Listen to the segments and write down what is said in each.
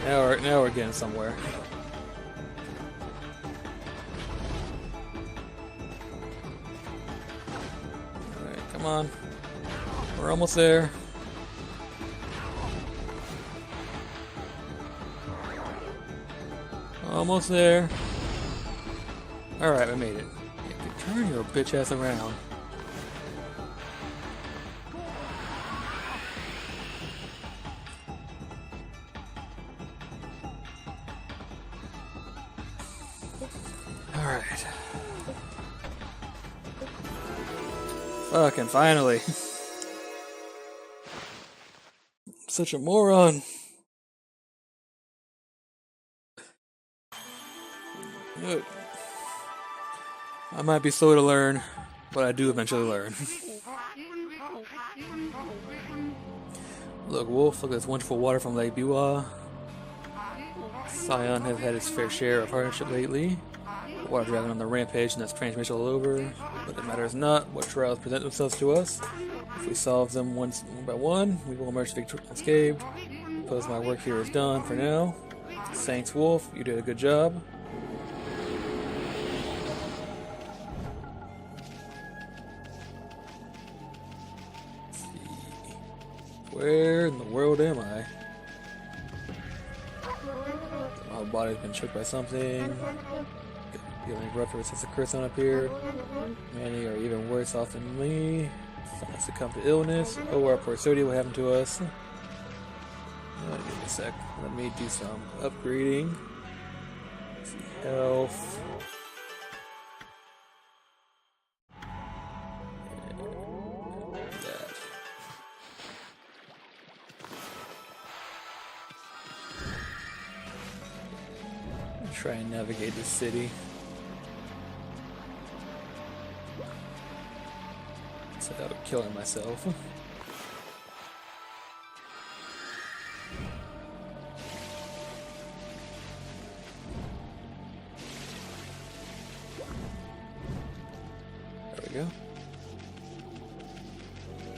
Now we're getting somewhere. Alright, come on. We're almost there. Almost there. Alright, I made it. Turn your bitch ass around. Alright. Fucking finally. Such a moron. Good. I might be slow to learn, but I do eventually learn. Look, Wolf, look at this wonderful water from Lake Biwa. Scion has had its fair share of hardship lately. Water dragon on the rampage and that's transmission all over. But it matters not what trials present themselves to us. If we solve them one by one, we will emerge unscathed. Suppose my work here is done for now. Thanks, Wolf. You did a good job. Where in the world am I? My body's been choked by something. Feeling rougher since the curse on up here. Many are even worse off than me. Some succumb to illness. Oh, our poor Sodi, what happened to us? Give me a sec. Let me do some upgrading. Let's see, health. That. Try and navigate this city. Without killing myself. There we go.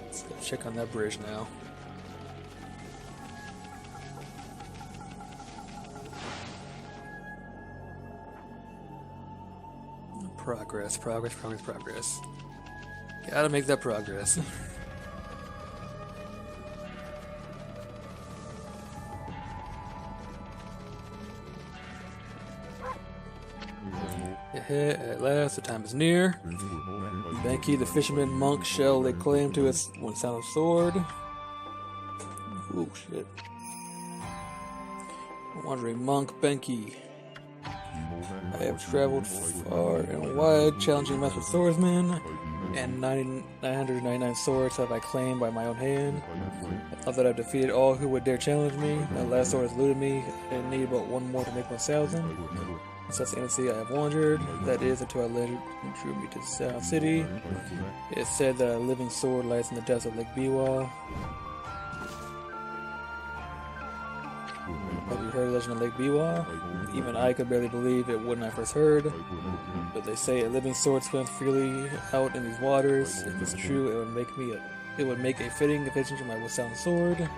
Let's go check on that bridge now. Progress, progress, progress, progress. Gotta make that progress. At last, the time is near. Benki, the fisherman monk, shall lay claim to its one sound of sword. Oh shit. Wandering monk, Benki. I have traveled far and wide, challenging master swordsmen, and 999 swords have I claimed by my own hand. Now that I've defeated all who would dare challenge me, my last sword has eluded me, I need but one more to make 1,000. Since the embassy I have wandered, that is, until I led drew me to the South City. It is said that a living sword lies in the depths of Lake Biwa. Have you heard the legend of Lake Biwa? Even I could barely believe it when I first heard. But they say a living sword swims freely out in these waters. If it's true, it would make a fitting extension to my sound sword.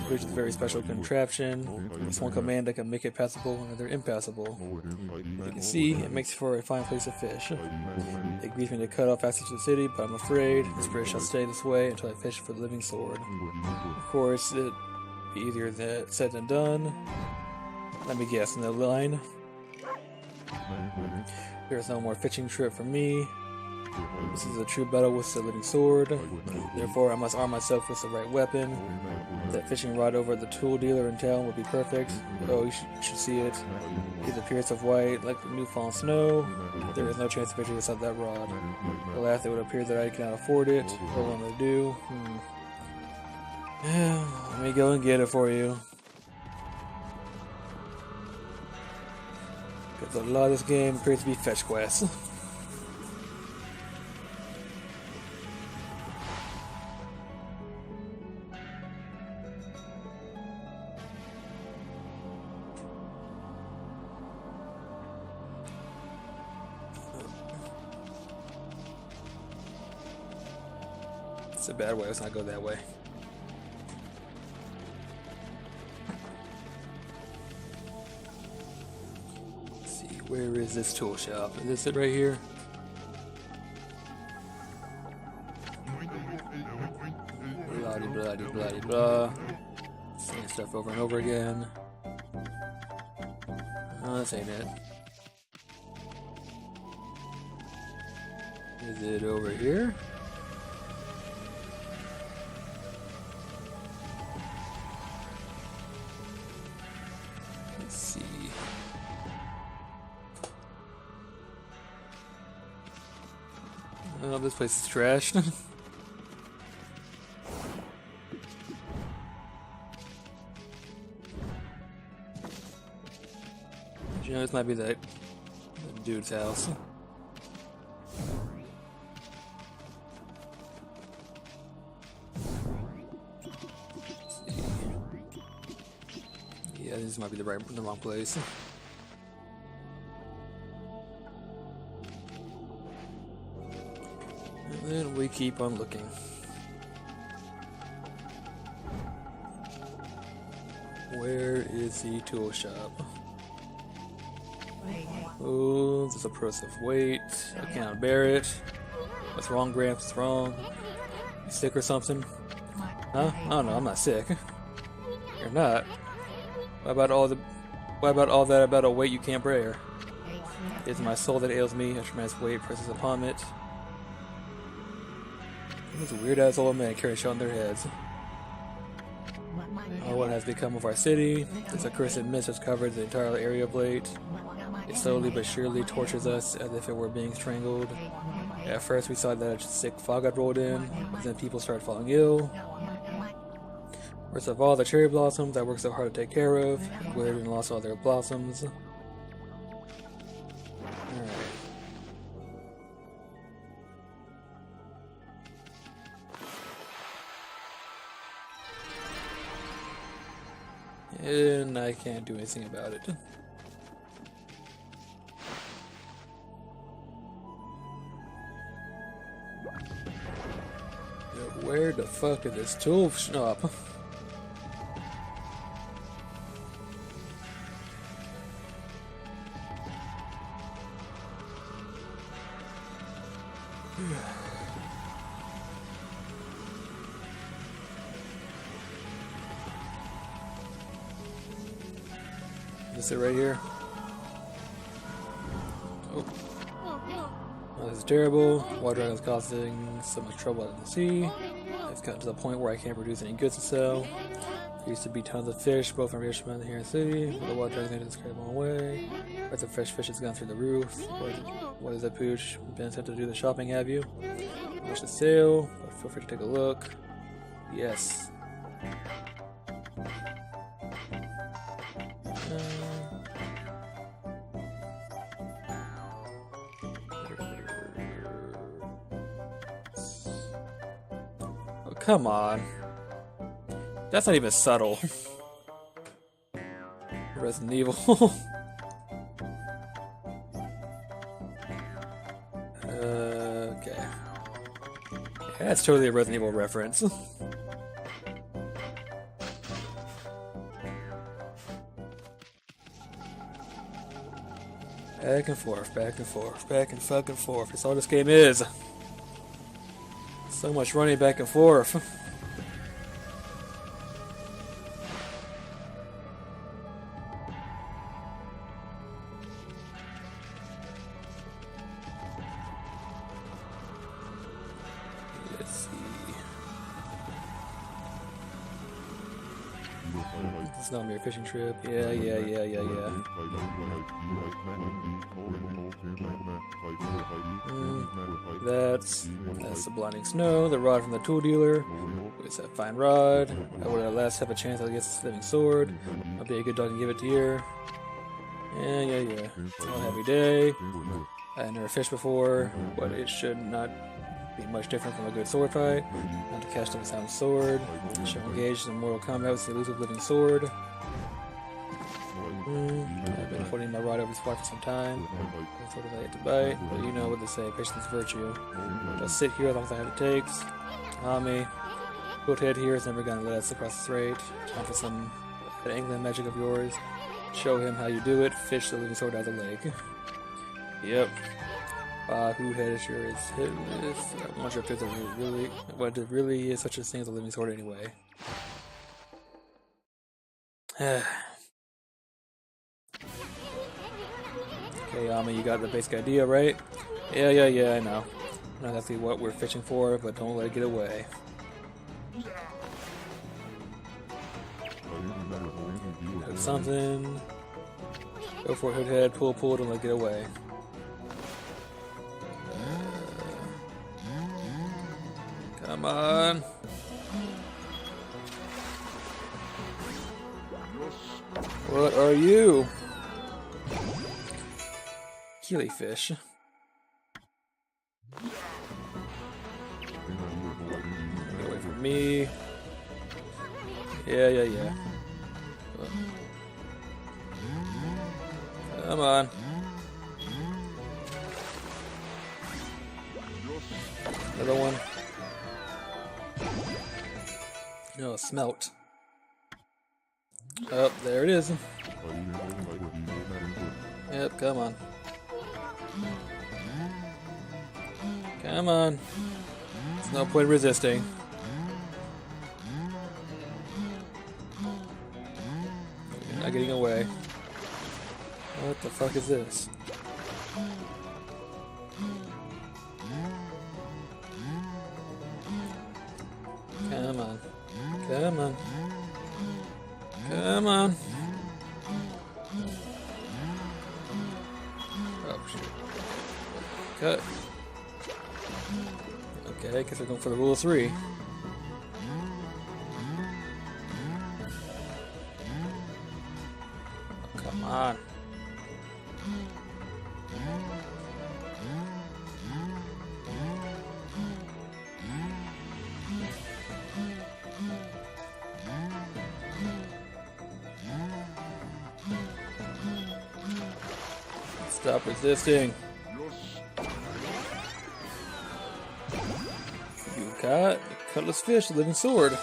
Which is a very special contraption. It's one command that can make it passable and another impassable. As you can see, it makes for a fine place to fish. It grieves me to cut off access to the city, but I'm afraid this bridge shall stay this way until I fish for the living sword. Of course, it be easier said than done. Let me guess, in the line. There's no more fishing trip for me. This is a true battle with the living sword. Therefore, I must arm myself with the right weapon. That fishing rod over the tool dealer in town would be perfect. Oh, you should see it. It appears of white, like new fallen snow. There is no chance of fishing without that rod. Alas, it would appear that I cannot afford it. What am I going to do? Let me go and get it for you. Because a lot of this game appears to be fetch quests. It's a bad way, let's not go that way. Where is this tool shop? Is this it right here? Blah blah blah blah blah. Same stuff over and over again. Oh, this ain't it. Is it over here? Let's see. Oh, this place is trashed. You know, this might be that dude's house. Yeah, this might be the wrong place. And then we keep on looking. Where is the tool shop? Oh, there's oppressive weight. I cannot bear it. What's wrong, Gramps? What's wrong? You sick or something? Huh? Oh no, I'm not sick. You're not. Why about all that about a weight you can't bear? It's my soul that ails me. A tremendous weight presses upon it. These weird ass old men carry shit on their heads. Oh, what has become of our city? This accursed mist has covered the entire area of late. It slowly but surely tortures us as if it were being strangled. At first we saw that a sick fog had rolled in, but then people started falling ill. Worst of all, the cherry blossoms I worked so hard to take care of, withered and lost all their blossoms. Alright. And I can't do anything about it. Where the fuck did this tool shop? Is it right here? Oh. Oh, this is terrible. Water is causing so much trouble out in the sea. It's gotten to the point where I can't produce any goods to sell. There used to be tons of fish, both from fishermen here in the city, but the water dragon just carried them away. Price of fresh fish has gone through the roof. What is that, Pooch? Been sent to do the shopping, have you? Watch the sale, but feel free to take a look. Yes. Oh, come on. That's not even subtle. Resident Evil. Okay. Yeah, that's totally a Resident Evil reference. Back and forth, back and forth, back and fucking forth. That's all this game is. So much running back and forth. Let's see. It's not mere fishing trip. Yeah. That's the blinding snow, the rod from the tool dealer. It's that fine rod. I would at last have a chance against this living sword. I'll be a good dog and give it to you. Yeah. It's a happy day. I've never fished before, but it should not be much different from a good sword fight. Not to catch them with sound sword. Should engage in mortal combat with the elusive living sword. I've been holding my rod over this water for some time. I thought I had to bite, but you know what they say, patience is virtue. Just sit here as long as I have it takes. Okami. Goat head here is never gonna let us across the strait. Time for some that angling magic of yours. Show him how you do it. Fish the living sword out of the lake. Yep. Who head sure is hitless. I'm not sure if there's what it really is such a thing as a living sword anyway. Okay, Ami, you got the basic idea, right? Yeah, I know. Not exactly what we're fishing for, but don't let it get away. Hook something. Go for it, Hoodhead. Pull, don't let it get away. Come on. What are you? Killifish. Get away from me. Yeah. Come on. Another one. No, smelt. Oh, there it is. Yep, come on. Come on. There's no point resisting. You're not getting away. What the fuck is this? Come on. Come on. Come on. Oh, shit. Cut. Okay, I guess we're going for the rule of 3. Oh, come on. Stop resisting. You got cutlass fish, living sword.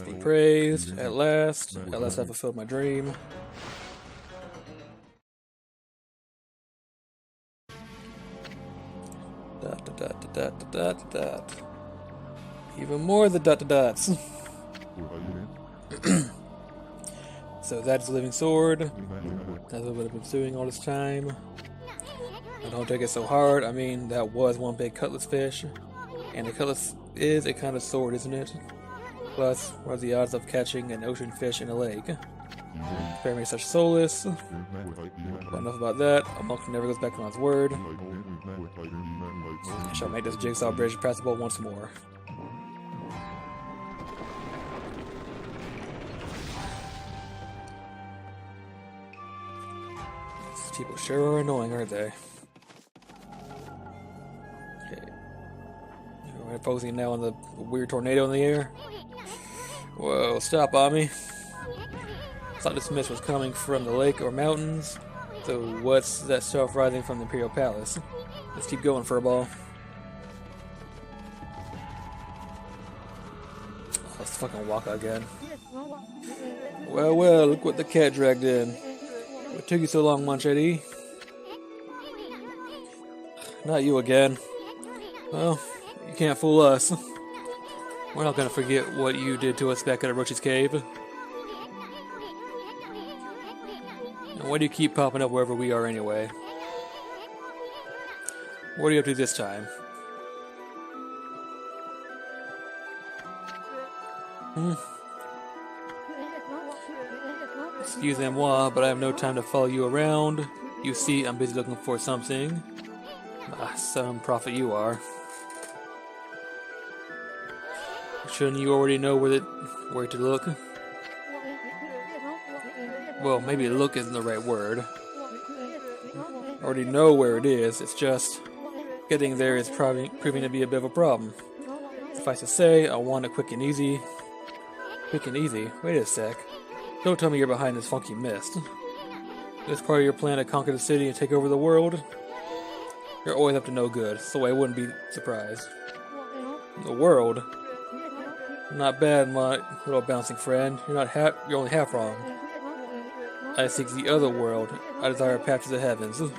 Be praised. At last I fulfilled my dream. Dot. Even more the dots. So that's a living sword. That's what I've been doing all this time. I don't take it so hard. I mean, that was one big cutlass fish. And the cutlass is a kind of sword, isn't it? Plus, what are the odds of catching an ocean fish in a lake? Spare me such solace. But enough about that. A monk never goes back on his word. I shall make this jigsaw bridge passable once more. These people sure are annoying, aren't they? Okay. We're focusing now on the weird tornado in the air. Whoa, stop, Ami. Thought this mist was coming from the lake or mountains. So what's that stuff rising from the Imperial Palace? Let's keep going, Furball. Oh, let's fucking walk again. Well, look what the cat dragged in. What took you so long, Manchetti? Not you again. Well, you can't fool us. We're not gonna forget what you did to us back at Orochi's cave. And why do you keep popping up wherever we are anyway? What are you up to this time? Excusez-moi, but I have no time to follow you around. You see, I'm busy looking for something. Some prophet you are. Shouldn't you already know where to look? Well, maybe look isn't the right word. I already know where it is, it's just getting there is proving to be a bit of a problem. Suffice to say, I want it quick and easy. Quick and easy? Wait a sec. Don't tell me you're behind this funky mist. This part of your plan to conquer the city and take over the world? You're always up to no good, so I wouldn't be surprised. The world? Not bad, my little bouncing friend. You're only half wrong. I seek the other world. I desire a path to the heavens. A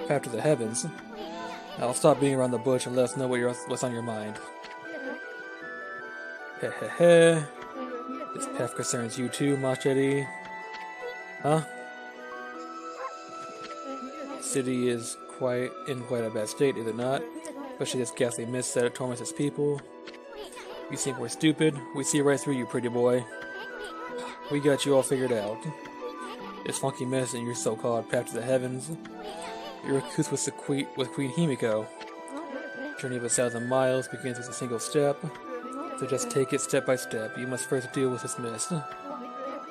path to the heavens? Now stop being around the bush and let us know what's on your mind. Heh heh heh. This path concerns you too, Machete. Huh? The city is in quite a bad state, is it not? Especially this ghastly mist that torments its people. You think we're stupid? We see right through you, pretty boy. We got you all figured out. This funky mist and your so-called path to the heavens. You're accused with Queen Himiko. Journey of 1,000 miles begins with a single step. So just take it step by step. You must first deal with this mist.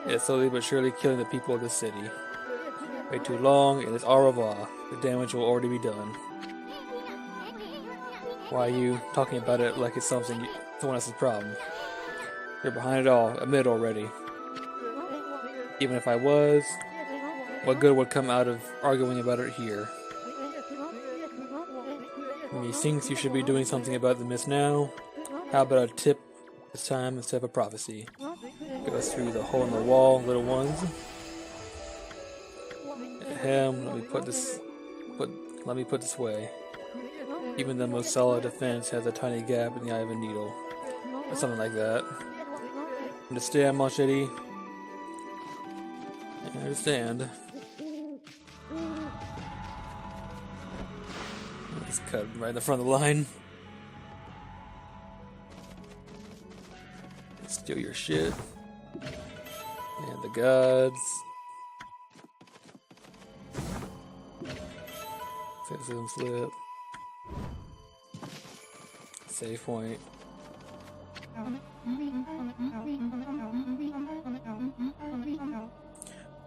It's slowly but surely killing the people of this city. Wait too long, and it's au revoir. The damage will already be done. Why are you talking about it like it's someone else's problem? You're behind it all. Admit it already. Even if I was, what good would come out of arguing about it here? He thinks you should be doing something about the mist now. How about a tip this time instead of a prophecy? Go through the hole in the wall, little ones. Ahem, let me put this way. Even the most solid defense has a tiny gap in the eye of a needle. Or something like that. Understand, Machete? I understand. Just cut right in the front of the line. Steal your shit. And the gods. System slip. Save point.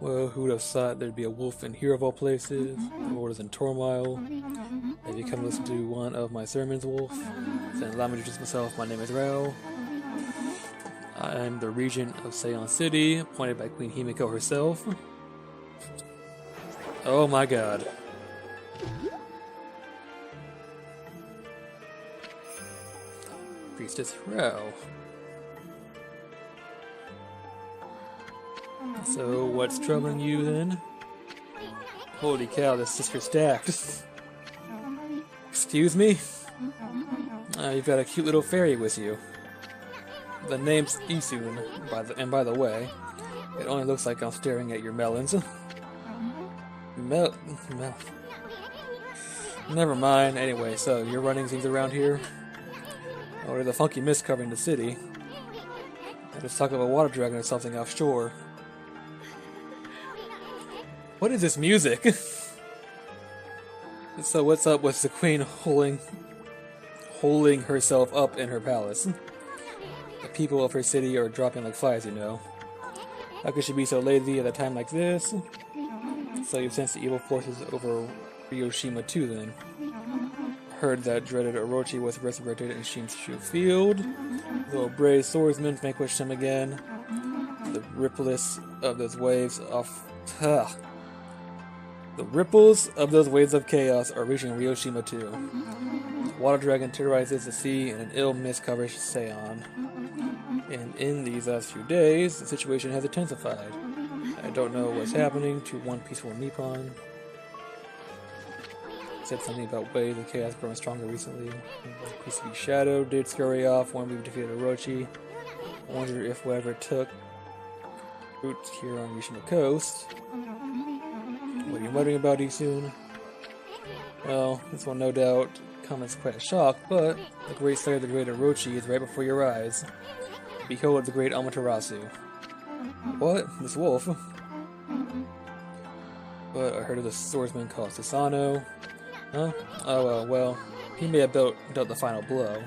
Well, who would have thought there'd be a wolf in here of all places? The world is in turmoil. Have you come to listen to one of my sermons, Wolf? Then allow me to introduce myself. My name is Rao. I am the regent of Seon City, appointed by Queen Himiko herself. Oh my god. Priestess Rao. So, what's troubling you then? Holy cow, this sister stacked. Excuse me? You've got a cute little fairy with you. The name's Isun, and by the way, it only looks like I'm staring at your melons. Never mind. Anyway, so you're running things around here? Oh, there's a funky mist covering the city. Let's talk about a water dragon or something offshore. What is this music? So what's up with the queen holding herself up in her palace? The people of her city are dropping like flies, you know. How could she be so lazy at a time like this? So you sense the evil forces over Ryoshima too, then. Heard that dreaded Orochi was resurrected in Shinshu Field. The brave swordsman vanquished him again. The ripples of those waves of chaos are reaching Ryoshima too. The water dragon terrorizes the sea, and an ill mist covers Seon. And in these last few days, the situation has intensified. I don't know what's happening to one peaceful Nippon. Said something about waves of chaos growing stronger recently. PCB Shadow did scurry off when we defeated Orochi. I wonder if whatever took root here on Rishima Coast. What are you muttering about, Isun? Well, this one no doubt come as quite a shock, but the great slayer of the great Orochi is right before your eyes. Behold the great Amaterasu. What? This wolf? But I heard of the swordsman called Susano. Huh? Oh, well, he may have dealt the final blow.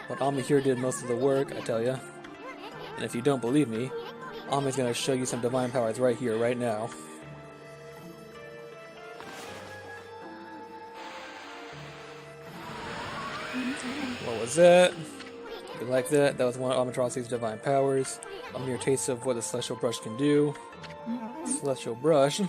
But Ami here did most of the work, I tell ya. And if you don't believe me, Ami's gonna show you some divine powers right here, right now. What was that? You like that? That was one of Amaterasu's divine powers. A mere taste of what the Celestial Brush can do. Celestial Brush?